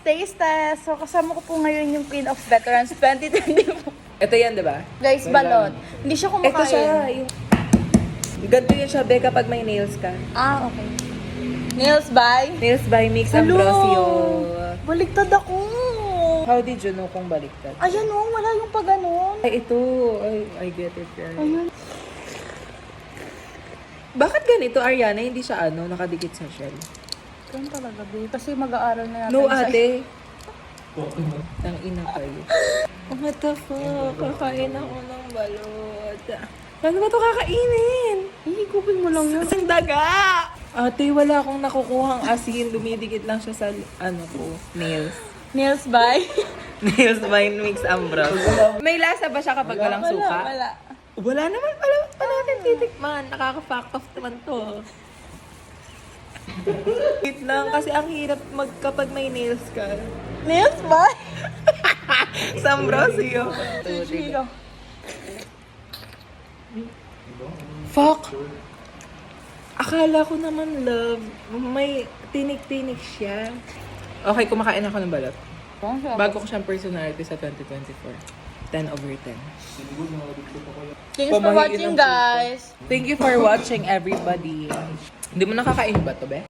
taste test. So, kasama ko po ngayon yung Queen of Veterans 2024. Ito yan, di ba? Guys, balot. Hindi siya kumakain. Ito siya. Ganito yun siya, Be, kapag may nails ka. Ah, okay. Nails by? Nails by Mix Hello! Ambrosio. Baliktad ako. How did you know kung baliktad? Ayan o, wala yung pag ganon. Ay, ito. I get it. Right? Ayun. Bakit ganito, Ariana? Hindi siya nakadikit sa shell. Ganun talaga, babe. Kasi mag-aaral na natin No, sa- ate. Ang ina kayo. Oh, what the fuck? Kakain ako ng balot. Paano ba ito kakainin? Hihigupin mo lang yun. Ang daga! Ate, wala akong nakukuhang asin. Dumidikit lang siya sa, nails. Nails by? Nails by Mix Ambrosio. May lasa ba siya kapag walang suka? Wala. Wala naman pala natin titikman. Nakaka-fuck off naman to. Wait lang, kasi ang hirap kapag may nails ka. Nails by? Sa Ambrosio. Chico. Fuck! Akala ko naman, love, may tinik-tinik siya. Okay, kumakain ako ng balot. Bago ko siyang personality sa 2024. 10 over 10. Thanks for watching, guys. Thank you for watching, everybody. Hindi mo nakakain ba to, be?